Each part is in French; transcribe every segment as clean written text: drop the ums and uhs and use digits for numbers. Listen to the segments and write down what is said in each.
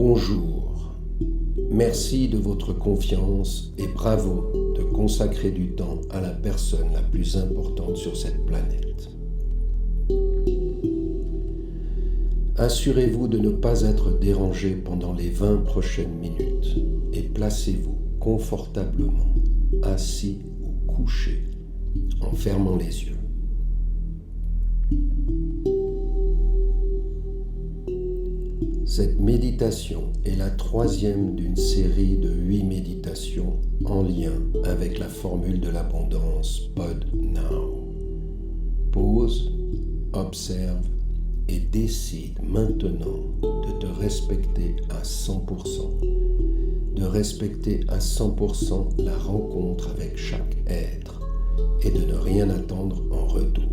Bonjour, merci de votre confiance et bravo de consacrer du temps à la personne la plus importante sur cette planète. Assurez-vous de ne pas être dérangé pendant les 20 prochaines minutes et placez-vous confortablement, assis ou couché, en fermant les yeux. Cette méditation est la troisième d'une série de 8 méditations en lien avec la formule de l'abondance Pod Now. Pause, observe et décide maintenant de te respecter à 100%, de respecter à 100% la rencontre avec chaque être et de ne rien attendre en retour.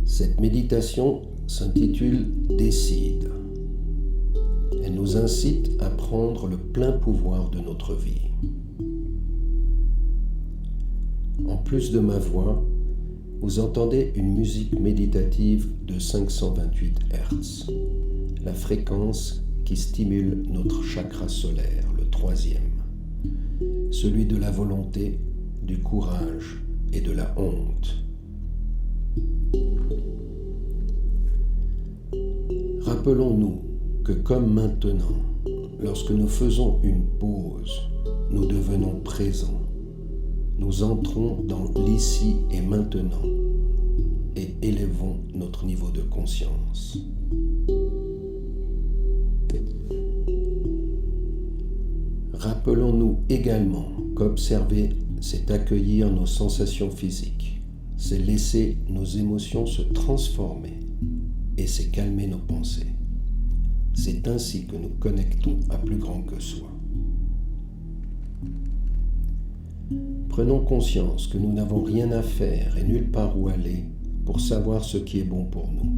Cette méditation s'intitule « Décide ». Elle nous incite à prendre le plein pouvoir de notre vie. En plus de ma voix, vous entendez une musique méditative de 528 Hz, la fréquence qui stimule notre chakra solaire, le troisième, celui de la volonté, du courage et de la honte. Rappelons-nous que comme maintenant, lorsque nous faisons une pause, nous devenons présents. Nous entrons dans l'ici et maintenant et élevons notre niveau de conscience. Rappelons-nous également qu'observer, c'est accueillir nos sensations physiques, c'est laisser nos émotions se transformer et c'est calmer nos pensées. C'est ainsi que nous connectons à plus grand que soi. Prenons conscience que nous n'avons rien à faire et nulle part où aller pour savoir ce qui est bon pour nous.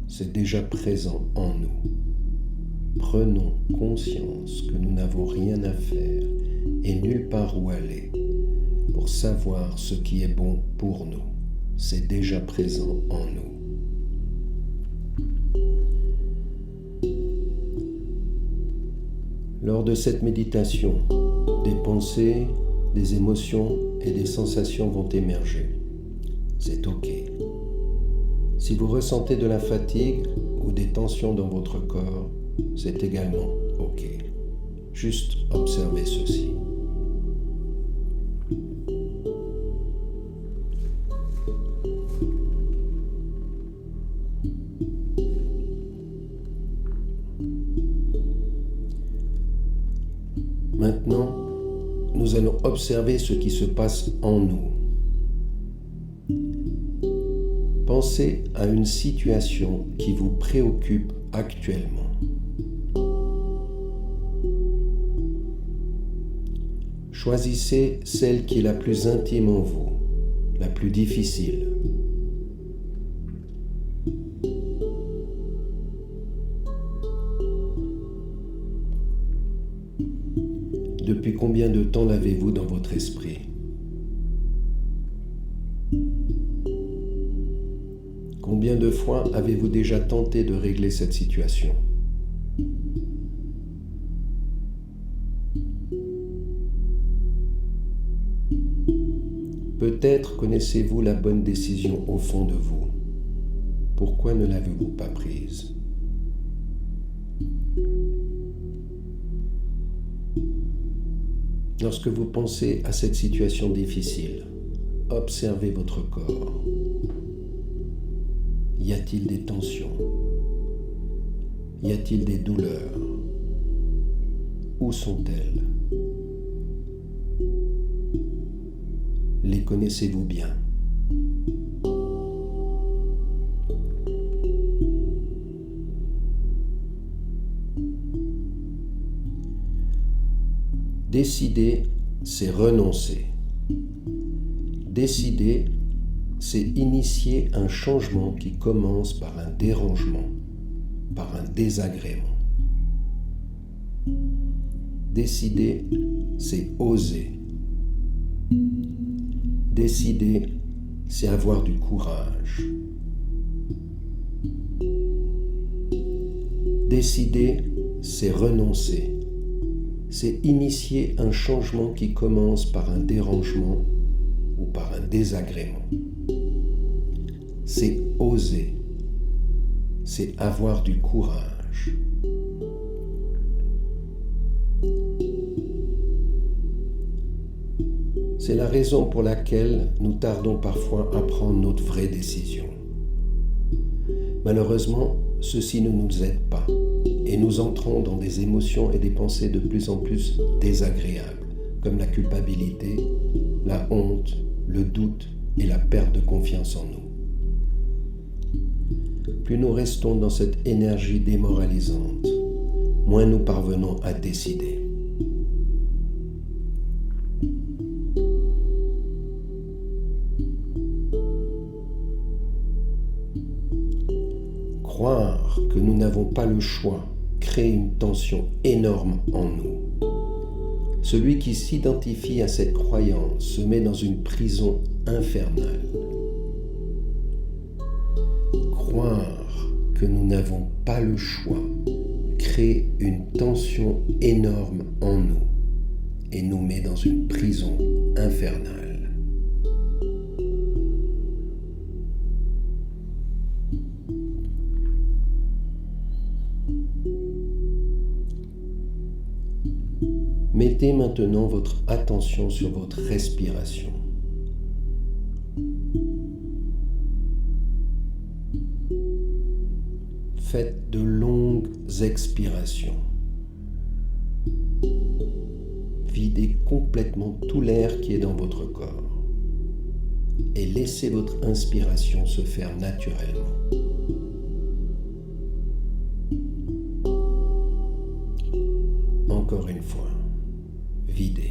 C'est déjà présent en nous. Prenons conscience que nous n'avons rien à faire et nulle part où aller pour savoir ce qui est bon pour nous. C'est déjà présent en nous. Lors de cette méditation, des pensées, des émotions et des sensations vont émerger. C'est OK. Si vous ressentez de la fatigue ou des tensions dans votre corps, c'est également OK. Juste observez ceci. Maintenant, nous allons observer ce qui se passe en nous. Pensez à une situation qui vous préoccupe actuellement. Choisissez celle qui est la plus intime en vous, la plus difficile. Depuis combien de temps l'avez-vous dans votre esprit ? Combien de fois avez-vous déjà tenté de régler cette situation ? Peut-être connaissez-vous la bonne décision au fond de vous. Pourquoi ne l'avez-vous pas prise ? Lorsque vous pensez à cette situation difficile, observez votre corps. Y a-t-il des tensions ? Y a-t-il des douleurs ? Où sont-elles ? Les connaissez-vous bien ? Décider, c'est renoncer. Décider, c'est initier un changement qui commence par un dérangement, par un désagrément. Décider, c'est oser. Décider, c'est avoir du courage. Décider, c'est renoncer. C'est initier un changement qui commence par un dérangement ou par un désagrément. C'est oser. C'est avoir du courage. C'est la raison pour laquelle nous tardons parfois à prendre notre vraie décision. Malheureusement, ceci ne nous aide pas et nous entrons dans des émotions et des pensées de plus en plus désagréables, comme la culpabilité, la honte, le doute et la perte de confiance en nous. Plus nous restons dans cette énergie démoralisante, moins nous parvenons à décider. Croire que nous n'avons pas le choix crée une tension énorme en nous. Celui qui s'identifie à cette croyance se met dans une prison infernale. Croire que nous n'avons pas le choix crée une tension énorme en nous et nous met dans une prison infernale. Mettez maintenant votre attention sur votre respiration. Faites de longues expirations. Videz complètement tout l'air qui est dans votre corps et laissez votre inspiration se faire naturellement. Encore une fois. Videz.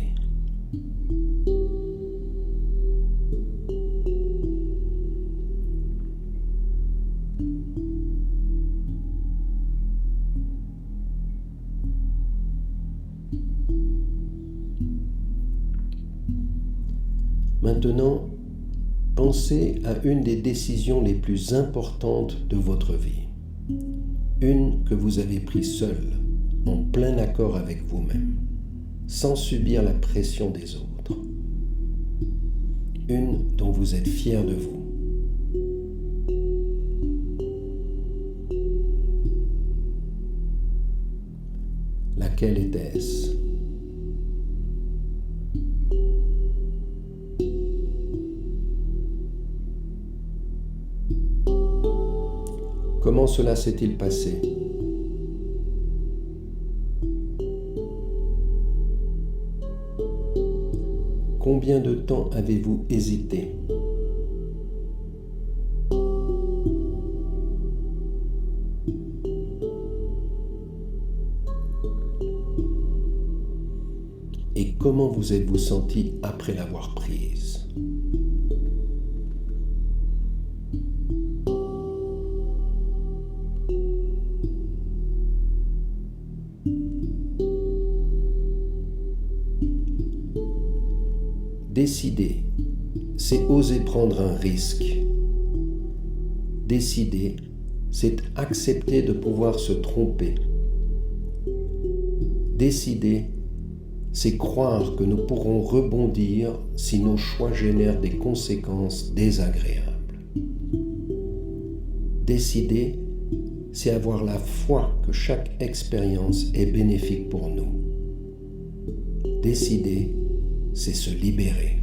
Maintenant, pensez à une des décisions les plus importantes de votre vie. Une que vous avez prise seule, en plein accord avec vous-même, sans subir la pression des autres. Une dont vous êtes fier de vous. Laquelle était-ce ? Comment cela s'est-il passé ? Combien de temps avez-vous hésité ? Et comment vous êtes-vous senti après l'avoir prise ? Décider, c'est oser prendre un risque. Décider, c'est accepter de pouvoir se tromper. Décider, c'est croire que nous pourrons rebondir si nos choix génèrent des conséquences désagréables. Décider, c'est avoir la foi que chaque expérience est bénéfique pour nous. Décider, c'est se libérer.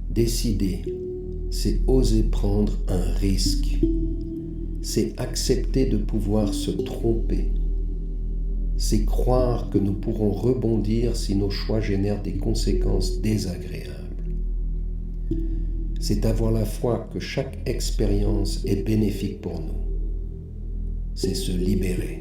Décider, c'est oser prendre un risque. C'est accepter de pouvoir se tromper. C'est croire que nous pourrons rebondir si nos choix génèrent des conséquences désagréables. C'est avoir la foi que chaque expérience est bénéfique pour nous. C'est se libérer.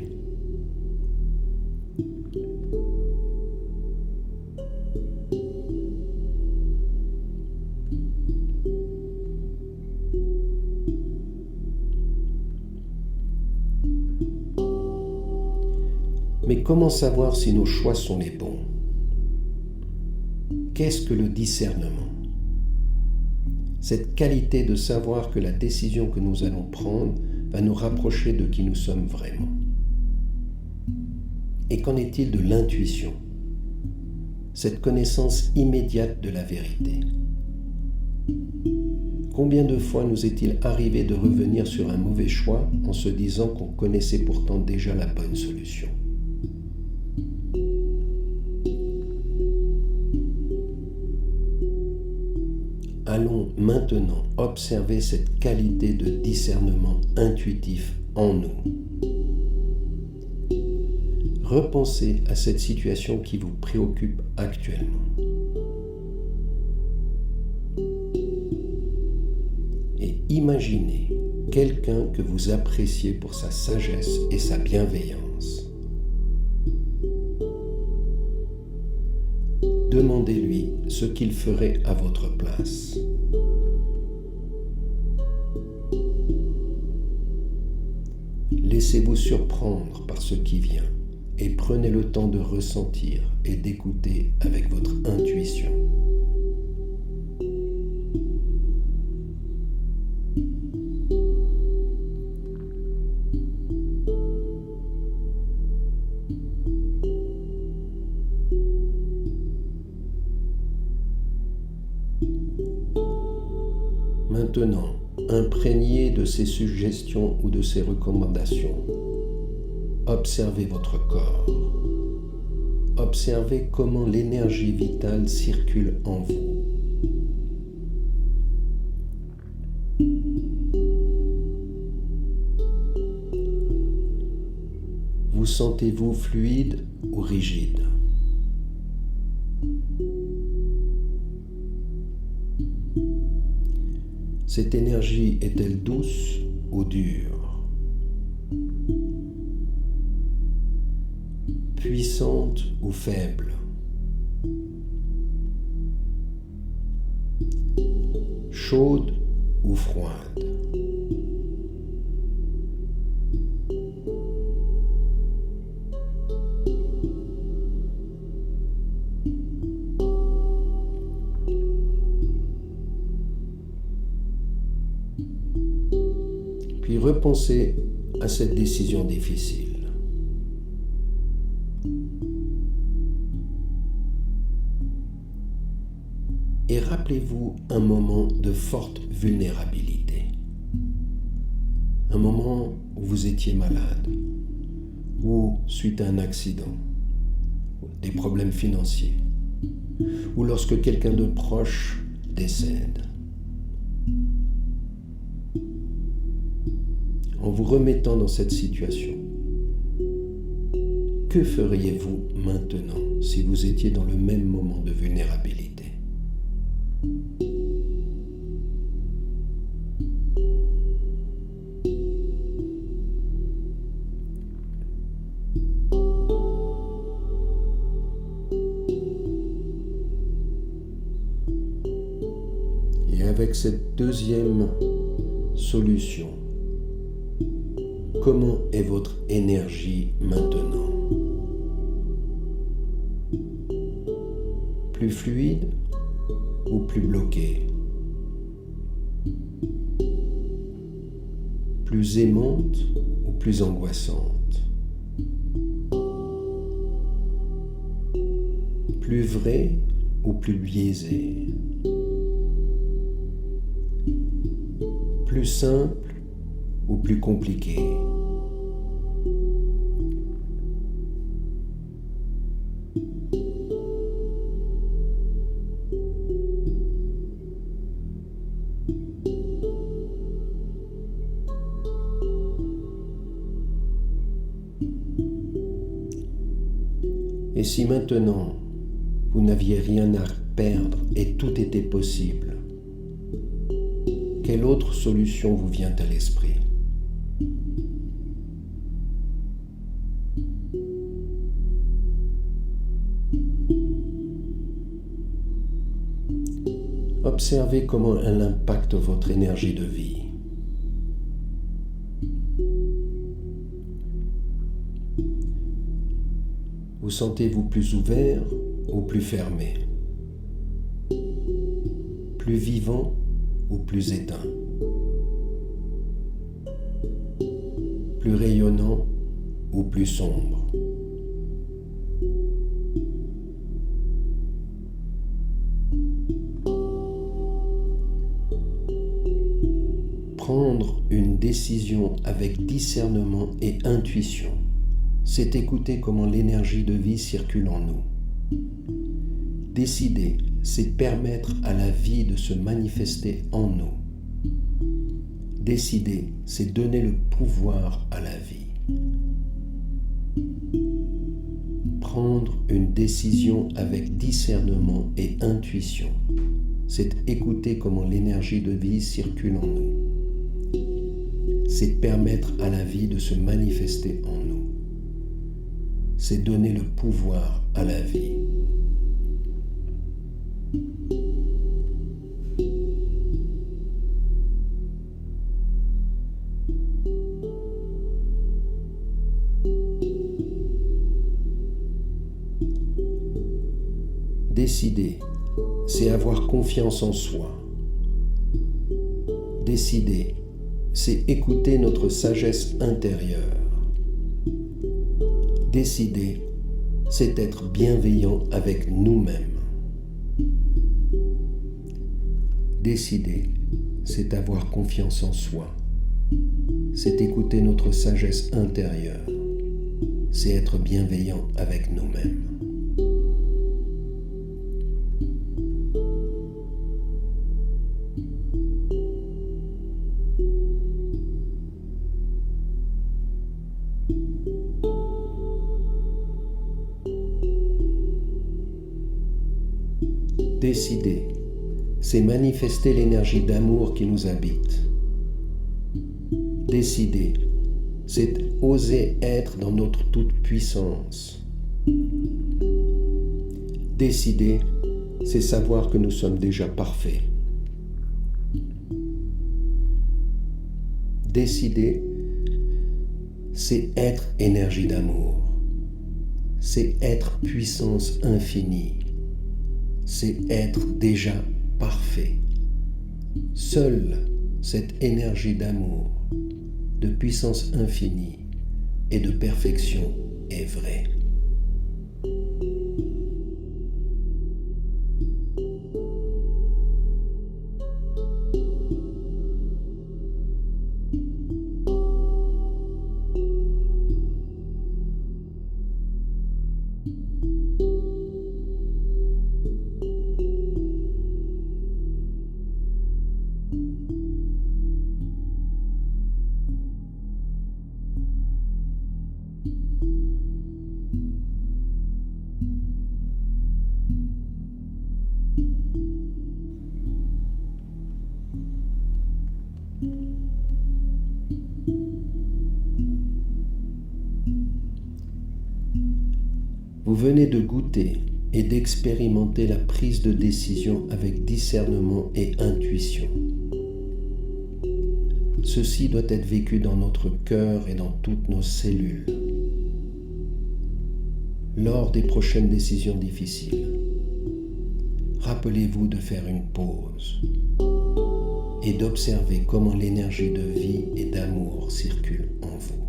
Mais comment savoir si nos choix sont les bons ? Qu'est-ce que le discernement ? Cette qualité de savoir que la décision que nous allons prendre va nous rapprocher de qui nous sommes vraiment. Et qu'en est-il de l'intuition, cette connaissance immédiate de la vérité? Combien de fois nous est-il arrivé de revenir sur un mauvais choix en se disant qu'on connaissait pourtant déjà la bonne solution? Allons maintenant observer cette qualité de discernement intuitif en nous. Repensez à cette situation qui vous préoccupe actuellement. Et imaginez quelqu'un que vous appréciez pour sa sagesse et sa bienveillance. Demandez-lui ce qu'il ferait à votre place. Laissez-vous surprendre par ce qui vient et prenez le temps de ressentir et d'écouter avec votre intuition. Maintenant, imprégné de ces suggestions ou de ces recommandations, observez votre corps. Observez comment l'énergie vitale circule en vous. Vous sentez-vous fluide ou rigide? Cette énergie est-elle douce ou dure? Puissante ou faible? Chaude ou froide? Puis repensez à cette décision difficile. Et rappelez-vous un moment de forte vulnérabilité. Un moment où vous étiez malade, ou suite à un accident, des problèmes financiers, ou lorsque quelqu'un de proche décède. En vous remettant dans cette situation, que feriez-vous maintenant si vous étiez dans le même moment de vulnérabilité? Et avec cette deuxième solution, comment est votre énergie maintenant? Plus fluide ou plus bloquée? Plus aimante ou plus angoissante? Plus vraie ou plus biaisée? Plus simple ou plus compliquée? Et si maintenant vous n'aviez rien à perdre et tout était possible, quelle autre solution vous vient à l'esprit? Observez comment elle impacte votre énergie de vie. Vous sentez-vous plus ouvert ou plus fermé? Plus vivant ou plus éteint? plus rayonnant ou plus sombre. Prendre une décision avec discernement et intuition, c'est écouter comment l'énergie de vie circule en nous. Décider, c'est permettre à la vie de se manifester en nous. Décider, c'est donner le pouvoir à la vie. Prendre une décision avec discernement et intuition, c'est écouter comment l'énergie de vie circule en nous. C'est permettre à la vie de se manifester en nous. C'est donner le pouvoir à la vie. Décider, c'est avoir confiance en soi. Décider, c'est écouter notre sagesse intérieure. Décider, c'est être bienveillant avec nous-mêmes. Décider, c'est avoir confiance en soi. C'est écouter notre sagesse intérieure. C'est être bienveillant avec nous-mêmes. Décider, c'est manifester l'énergie d'amour qui nous habite. Décider, c'est oser être dans notre toute-puissance. Décider, c'est savoir que nous sommes déjà parfaits. Décider, c'est être énergie d'amour. C'est être puissance infinie. C'est être déjà parfait. Seule cette énergie d'amour, de puissance infinie et de perfection est vraie. Vous venez de goûter et d'expérimenter la prise de décision avec discernement et intuition. Ceci doit être vécu dans notre cœur et dans toutes nos cellules. Lors des prochaines décisions difficiles, rappelez-vous de faire une pause et d'observer comment l'énergie de vie et d'amour circule en vous.